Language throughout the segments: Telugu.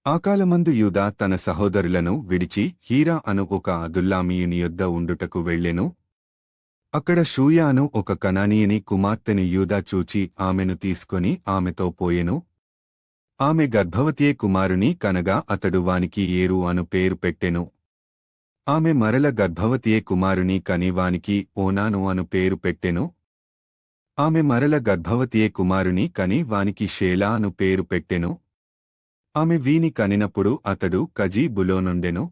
ఆకాలమందు యూదా తన సహోదరులను విడిచి హీరా అను ఒక అదుల్లామీయుని యొద్ద ఉండుటకు వెళ్ళెను. అక్కడ షూయ అను ఒక కనానీయుని కుమార్తెను యూదా చూచి ఆమెను తీసుకొని ఆమెతో పోయెను. ఆమె గర్భవతియే కుమారుని కనగా అతడు వానికి ఏరు అను పేరు పెట్టెను. ఆమె మరల గర్భవతియే కుమారుని కని వానికి ఓనాను అను పేరు పెట్టెను. ఆమె మరల గర్భవతియే కుమారుని కని వానికి షేలా అను పేరు పెట్టెను. ఆమె వీని కనినప్పుడు అతడు కజీబులోనుండెను.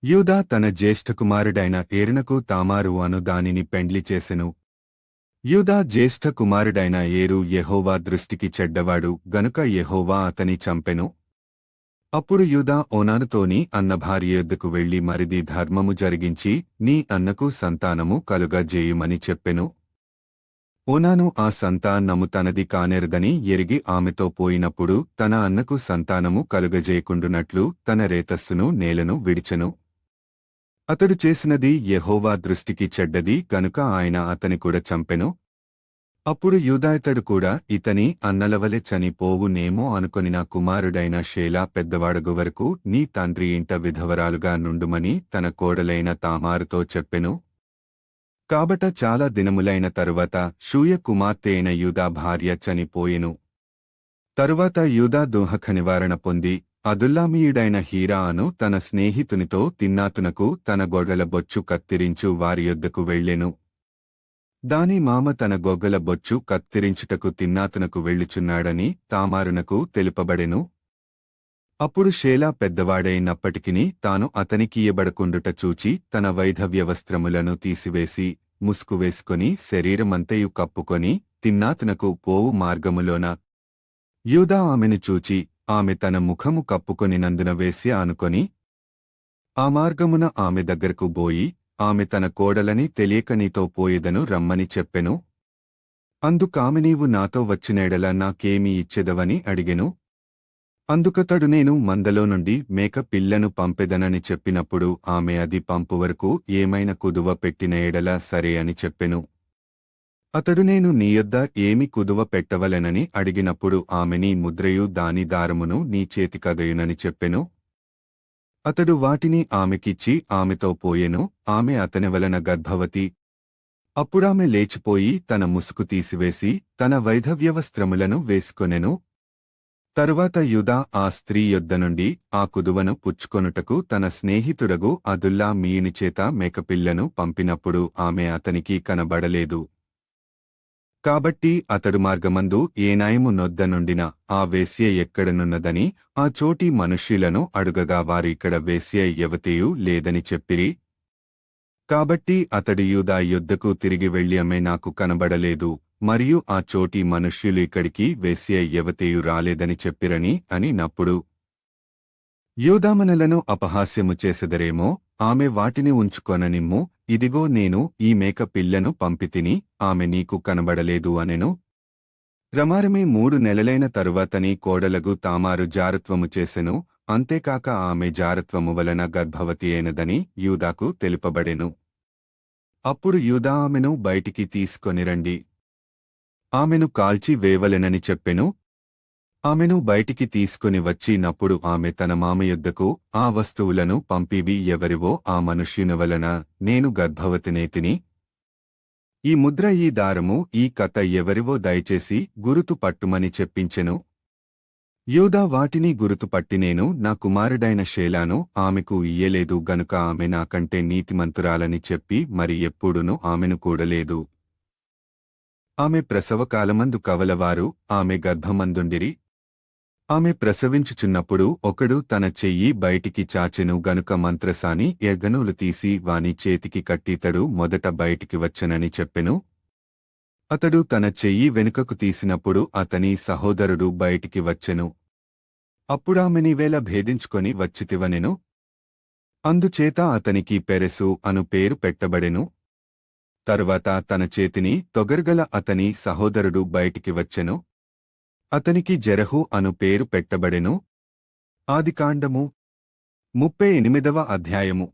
యూదా తన జ్యేష్ఠకుమారుడైన ఏరునకు తామారు అను దానిని పెండ్లి చేసెను. యూదా జ్యేష్ఠ కుమారుడైన ఏరు యెహోవా దృష్టికి చెడ్డవాడు గనుక యెహోవా అతని చంపెను. అప్పుడు యూదా ఓనానుతోని అన్న భార్య యొద్దకు వెళ్లి మరిది ధర్మము జరిగించి నీ అన్నకు సంతానము కలుగజేయుమని చెప్పెను. ఓనాను ఆ సంతానము తనది కానేరదని ఎరిగి ఆమెతో పోయినప్పుడు తన అన్నకు సంతానము కలుగజేయకుండునట్లు తన రేతస్సును నేలను విడిచెను. అతడు చేసినది యెహోవా దృష్టికి చెడ్డది గనుక ఆయన అతని కూడా చంపెను. అప్పుడు యూదాయితడు కూడా ఇతని అన్నలవలె చనిపోవునేమో అనుకొనిన కుమారుడైన షేలా పెద్దవాడగు వరకు నీ తండ్రి ఇంట విధవరాలుగా నుండుమని తన కోడలైన తామారుతో చెప్పెను. కాబట చాలా దినములైన తరువాత షూయ కుమార్తె అయిన యూదా భార్య చనిపోయెను. తరువాత యూదా దుహక నివారణ పొంది అదుల్లామీయుడైన హీరా అను తన స్నేహితునితో తిన్నాతునకు తన గొడ్డల బొచ్చు కత్తిరించు వారి యొద్దకు వెళ్ళెను. దాని మామ తన గొగ్గల బొచ్చు కత్తిరించుటకు తిన్నాతునకు వెళ్ళుచున్నాడని తామారునకు తెలుపబడెను. అప్పుడు షేలా పెద్దవాడైనప్పటికిని తాను అతనికియ్యబడకుండుట చూచి తన వైధవ్యవస్త్రములను తీసివేసి ముసుకువేసుకొని శరీరమంతయు కప్పుకొని తిమ్నాతునకు పోవు మార్గములోన యూదా ఆమెను చూచి ఆమె తన ముఖము కప్పుకొనినందున వేశ్య అనుకొని ఆ మార్గమున ఆమె దగ్గరకు బోయి ఆమె తన కోడలని తెలియక నీతో పోయేదను రమ్మని చెప్పెను. అందుకామె నీవు నాతో వచ్చినేడల నాకేమి ఇచ్చెదవని అడిగెను. అందుకతడు నేను మందలో నుండి మేక పిల్లను పంపెదనని చెప్పినప్పుడు ఆమె అది పంపువరకు ఏమైనా కుదువ పెట్టిన ఎడల సరే అని చెప్పెను. అతడు నేను నీయొద్ద ఏమి కుదువ పెట్టవలెనని అడిగినప్పుడు ఆమె నీ ముద్రయు దాని దారమును నీ చేతికదయునని చెప్పెను. అతడు వాటిని ఆమెకిచ్చి ఆమెతో పోయెను. ఆమె అతని వలన గర్భవతి. అప్పుడామె లేచిపోయి తన ముసుకు తీసివేసి తన వైధవ్యవస్త్రములను వేసుకొనెను. తరువాత యూదా ఆ స్త్రీ యొద్ద నుండి ఆ కుదువను పుచ్చుకొనుటకు తన స్నేహితుడగు అదుల్లా మీయునిచేత మేకపిల్లను పంపినప్పుడు ఆమె అతనికి కనబడలేదు. కాబట్టి అతడు మార్గమందు ఏనాయము నొద్ద నుండిన ఆ వేశ్య ఎక్కడనున్నదని ఆ చోటి మనుష్యులను అడుగగా వారు ఇక్కడ వేశ్య యవతియు లేదని చెప్పిరి. కాబట్టి అతడు యూదా యొద్దకు తిరిగి వెళ్ళి ఆమె నాకు కనబడలేదు మరియు ఆ చోటి మనుష్యులు ఇక్కడికి వేశ్య యవతియు రాలేదని చెప్పిరని అని నప్పుడు యూదామనలను అపహాస్యము చేసెదరేమో ఆమె వాటిని ఉంచుకొననిమ్ము. ఇదిగో నేను ఈ మేక పిల్లను పంపితిని ఆమె నీకు కనబడలేదు అనెను. రమారమే 3 నెలలైన తరువాతని కోడలగు తామారు జారత్వము చేసెను. అంతేకాక ఆమె జారత్వము వలన గర్భవతి అయినదని యూదాకు తెలుపబడెను. అప్పుడు యూదా ఆమెను బయటికి తీసుకొనిరండి, ఆమెను కాల్చి వేవలెనని చెప్పెను. ఆమెను బయటికి తీసుకుని వచ్చినప్పుడు ఆమె తన మామయొద్దకు ఆ వస్తువులను పంపివి ఎవరివో ఆ మనుష్యుని వలన నేను గర్భవతినేతిని. ఈ ముద్ర ఈ దారము ఈ కథ ఎవరివో దయచేసి గురుతు పట్టుమని చెప్పించెను. యూదా వాటిని గురుతుపట్టి నేను నా కుమారుడైన షేలాను ఆమెకు ఇయ్యలేదు గనుక ఆమె నాకంటే నీతిమంతురాలని చెప్పి మరి ఎప్పుడునూ ఆమెను కూడలేదు. ఆమె ప్రసవకాలమందు కవలవారు ఆమె గర్భమందుండిరి. ఆమె ప్రసవించుచున్నప్పుడు ఒకడు తన చెయ్యి బయటికి చాచెను గనుక మంత్రసాని ఎర్గనూలు తీసి వాని చేతికి కట్టితడు మొదట బయటికి వచ్చెనని చెప్పెను. అతడు తన చెయ్యి వెనుకకు తీసినప్పుడు అతని సహోదరుడు బయటికి వచ్చెను. అప్పుడామె నీవేళ భేదించుకొని వచ్చితివనెను. అందుచేత అతనికి పెరెసు అను పేరు పెట్టబడెను. తరువాత తన చేతిని తొగర్గల అతని సహోదరుడు బయటికి వచ్చెను. అతనికి జెరహు అను పేరు పెట్టబడెను. ఆదికాండము 38వ అధ్యాయము.